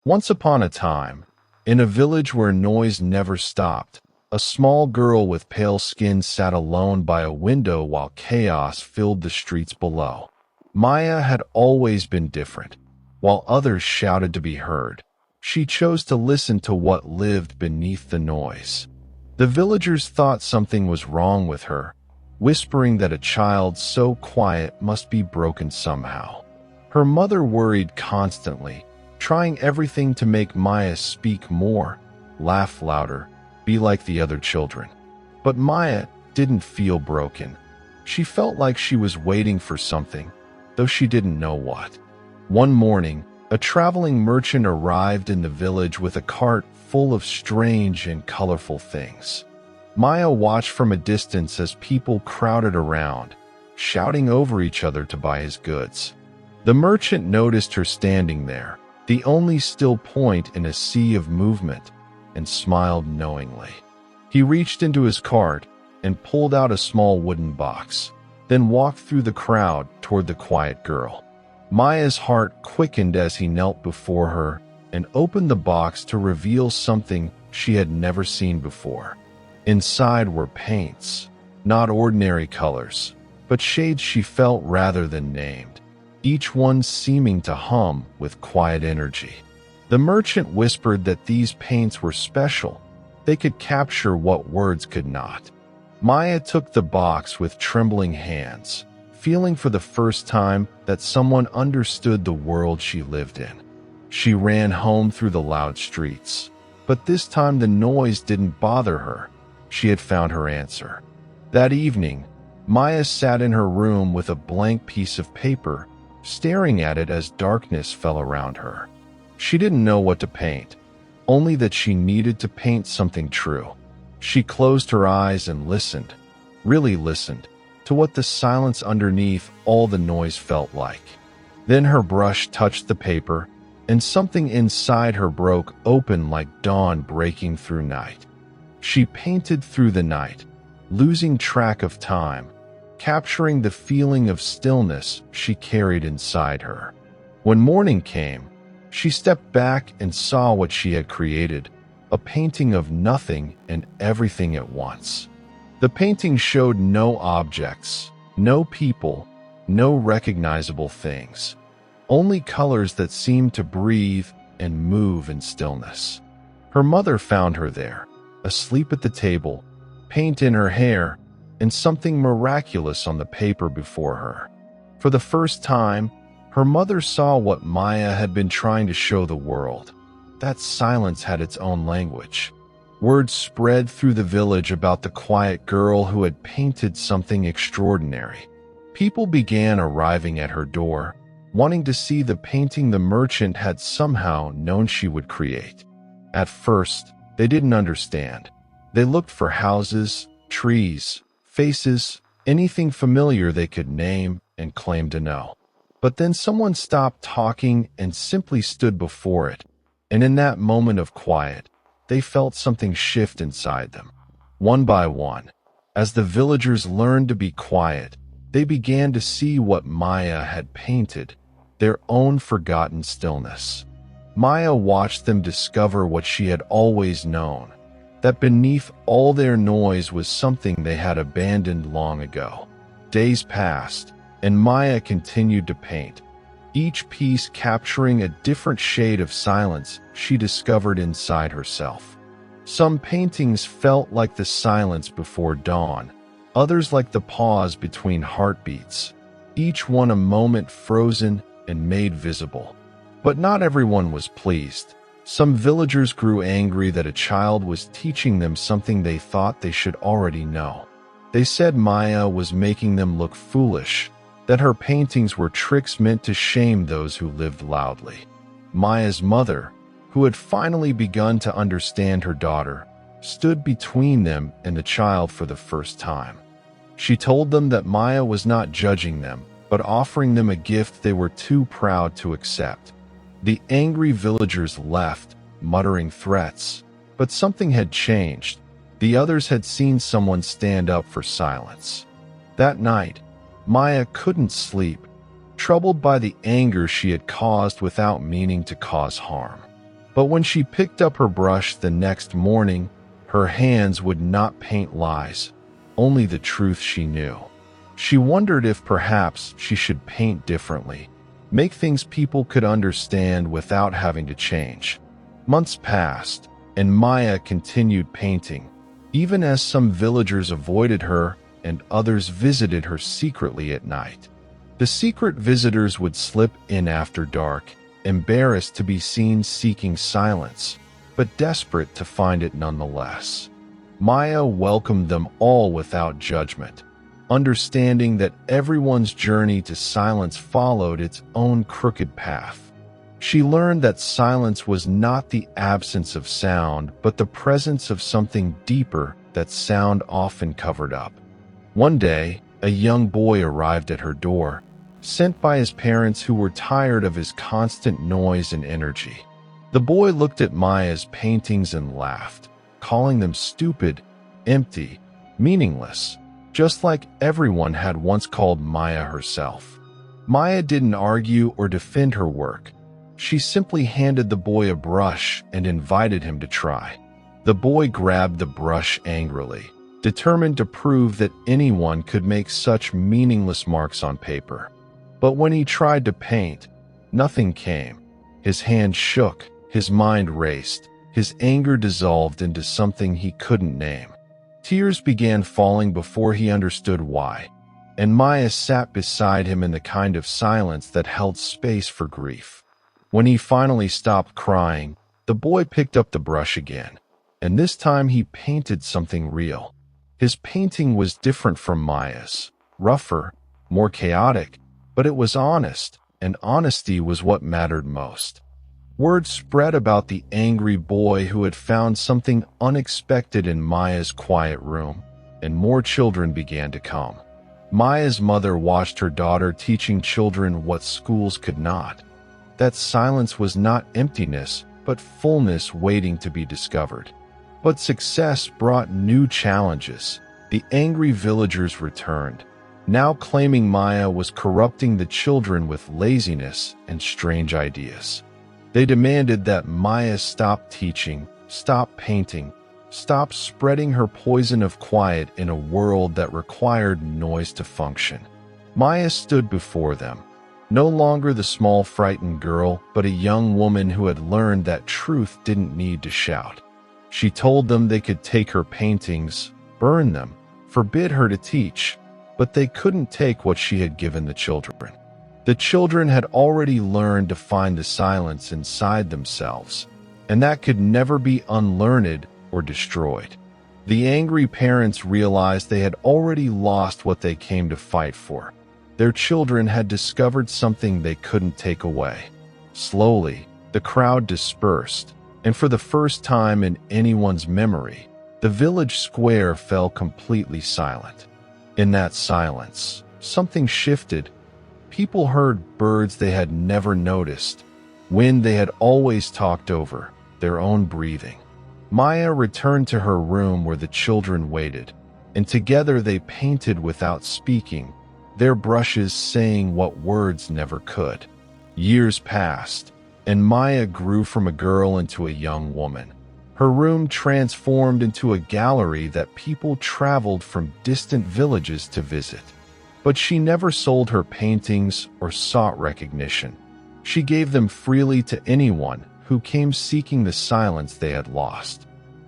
Once upon a time, in a village where noise never stopped, a small girl with pale skin sat alone by a window while chaos filled the streets below. Maya had always been different. While others shouted to be heard, she chose to listen to what lived beneath the noise. The villagers thought something was wrong with her, whispering that a child so quiet must be broken somehow. Her mother worried constantly, trying everything to make Maya speak more, laugh louder, be like the other children. But Maya didn't feel broken. She felt like she was waiting for something, though she didn't know what. One morning, a traveling merchant arrived in the village with a cart full of strange and colorful things. Maya watched from a distance as people crowded around, shouting over each other to buy his goods. The merchant noticed her standing there, the only still point in a sea of movement, and smiled knowingly. He reached into his cart and pulled out a small wooden box, then walked through the crowd toward the quiet girl. Maya's heart quickened as he knelt before her and opened the box to reveal something she had never seen before. Inside were paints, not ordinary colors, but shades she felt rather than named, each one seeming to hum with quiet energy. The merchant whispered that these paints were special. They could capture what words could not. Maya took the box with trembling hands, feeling for the first time that someone understood the world she lived in. She ran home through the loud streets, but this time the noise didn't bother her. She had found her answer. That evening, Maya sat in her room with a blank piece of paper, staring at it as darkness fell around her. She didn't know what to paint, only that she needed to paint something true. She closed her eyes and listened, really listened, to what the silence underneath all the noise felt like. Then her brush touched the paper, and something inside her broke open like dawn breaking through night. She painted through the night, losing track of time, capturing the feeling of stillness she carried inside her. When morning came, she stepped back and saw what she had created, a painting of nothing and everything at once. The painting showed no objects, no people, no recognizable things, only colors that seemed to breathe and move in stillness. Her mother found her there, asleep at the table, paint in her hair, and something miraculous on the paper before her. For the first time, her mother saw what Maya had been trying to show the world. That silence had its own language. Word spread through the village about the quiet girl who had painted something extraordinary. People began arriving at her door, wanting to see the painting the merchant had somehow known she would create. At first, they didn't understand. They looked for houses, trees, faces, anything familiar they could name and claim to know. But then someone stopped talking and simply stood before it, and in that moment of quiet, they felt something shift inside them. One by one, as the villagers learned to be quiet, they began to see what Maya had painted, their own forgotten stillness. Maya watched them discover what she had always known, that beneath all their noise was something they had abandoned long ago. Days passed, and Maya continued to paint, each piece capturing a different shade of silence she discovered inside herself. Some paintings felt like the silence before dawn, others like the pause between heartbeats, each one a moment frozen and made visible. But not everyone was pleased. Some villagers grew angry that a child was teaching them something they thought they should already know. They said Maya was making them look foolish, that her paintings were tricks meant to shame those who lived loudly. Maya's mother, who had finally begun to understand her daughter, stood between them and the child for the first time. She told them that Maya was not judging them, but offering them a gift they were too proud to accept. The angry villagers left, muttering threats, but something had changed. The others had seen someone stand up for silence. That night, Maya couldn't sleep, troubled by the anger she had caused without meaning to cause harm. But when she picked up her brush the next morning, her hands would not paint lies, only the truth she knew. She wondered if perhaps she should paint differently, make things people could understand without having to change. Months passed, and Maya continued painting, even as some villagers avoided her and others visited her secretly at night. The secret visitors would slip in after dark, embarrassed to be seen seeking silence, but desperate to find it nonetheless. Maya welcomed them all without judgment, understanding that everyone's journey to silence followed its own crooked path. She learned that silence was not the absence of sound, but the presence of something deeper that sound often covered up. One day, a young boy arrived at her door, sent by his parents who were tired of his constant noise and energy. The boy looked at Maya's paintings and laughed, calling them stupid, empty, meaningless, just like everyone had once called Maya herself. Maya didn't argue or defend her work. She simply handed the boy a brush and invited him to try. The boy grabbed the brush angrily, determined to prove that anyone could make such meaningless marks on paper. But when he tried to paint, nothing came. His hand shook, his mind raced, his anger dissolved into something he couldn't name. Tears began falling before he understood why, and Maya sat beside him in the kind of silence that held space for grief. When he finally stopped crying, the boy picked up the brush again, and this time he painted something real. His painting was different from Maya's, rougher, more chaotic, but it was honest, and honesty was what mattered most. Word spread about the angry boy who had found something unexpected in Maya's quiet room, and more children began to come. Maya's mother watched her daughter teaching children what schools could not. That silence was not emptiness, but fullness waiting to be discovered. But success brought new challenges. The angry villagers returned, now claiming Maya was corrupting the children with laziness and strange ideas. They demanded that Maya stop teaching, stop painting, stop spreading her poison of quiet in a world that required noise to function. Maya stood before them, no longer the small frightened girl, but a young woman who had learned that truth didn't need to shout. She told them they could take her paintings, burn them, forbid her to teach, but they couldn't take what she had given the children. The children had already learned to find the silence inside themselves, and that could never be unlearned or destroyed. The angry parents realized they had already lost what they came to fight for. Their children had discovered something they couldn't take away. Slowly, the crowd dispersed, and for the first time in anyone's memory, the village square fell completely silent. In that silence, something shifted. People heard birds they had never noticed, wind they had always talked over, their own breathing. Maya returned to her room where the children waited, and together they painted without speaking, their brushes saying what words never could. Years passed, and Maya grew from a girl into a young woman. Her room transformed into a gallery that people traveled from distant villages to visit. But she never sold her paintings or sought recognition. She gave them freely to anyone who came seeking the silence they had lost.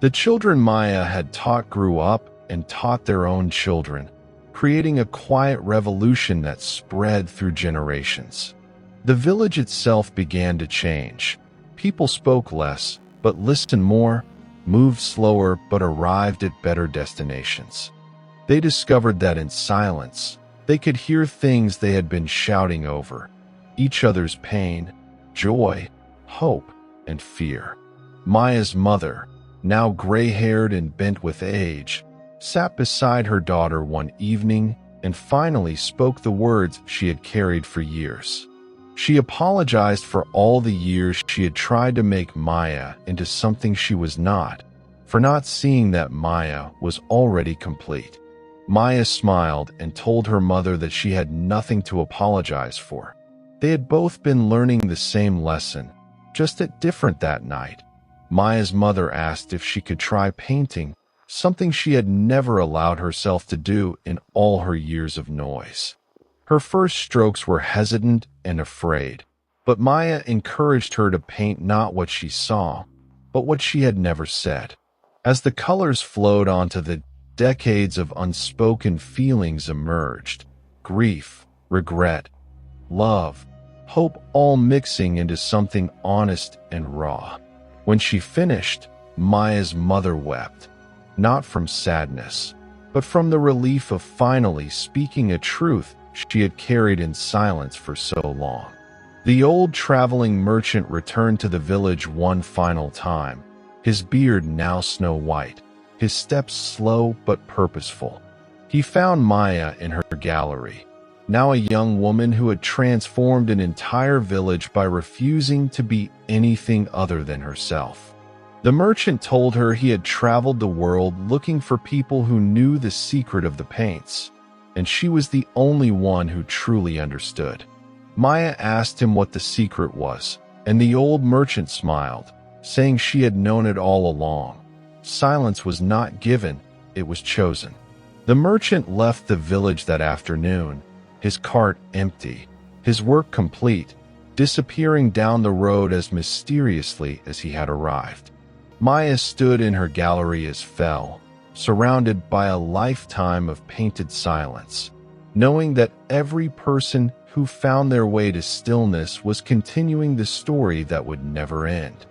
The children Maya had taught grew up and taught their own children, creating a quiet revolution that spread through generations. The village itself began to change. People spoke less, but listened more, moved slower, but arrived at better destinations. They discovered that in silence, they could hear things they had been shouting over, each other's pain, joy, hope, and fear. Maya's mother, now gray-haired and bent with age, sat beside her daughter one evening and finally spoke the words she had carried for years. She apologized for all the years she had tried to make Maya into something she was not, for not seeing that Maya was already complete. Maya smiled and told her mother that she had nothing to apologize for. They had both been learning the same lesson. just at different that night. Maya's mother asked if she could try painting, something she had never allowed herself to do in all her years of noise. Her first strokes were hesitant and afraid, but Maya encouraged her to paint not what she saw, but what she had never said. As the colors flowed onto the decades of unspoken feelings emerged, grief, regret, love, hope, all mixing into something honest and raw. When she finished, Maya's mother wept, not from sadness, but from the relief of finally speaking a truth she had carried in silence for so long. The old traveling merchant returned to the village one final time, his beard now snow white, his steps slow but purposeful. He found Maya in her gallery, now a young woman who had transformed an entire village by refusing to be anything other than herself. The merchant told her he had traveled the world looking for people who knew the secret of the paints, and she was the only one who truly understood. Maya asked him what the secret was, and the old merchant smiled, saying she had known it all along. Silence was not given, it was chosen. The merchant left the village that afternoon, his cart empty, his work complete, disappearing down the road as mysteriously as he had arrived. Maya stood in her gallery as fell, surrounded by a lifetime of painted silence, knowing that every person who found their way to stillness was continuing the story that would never end.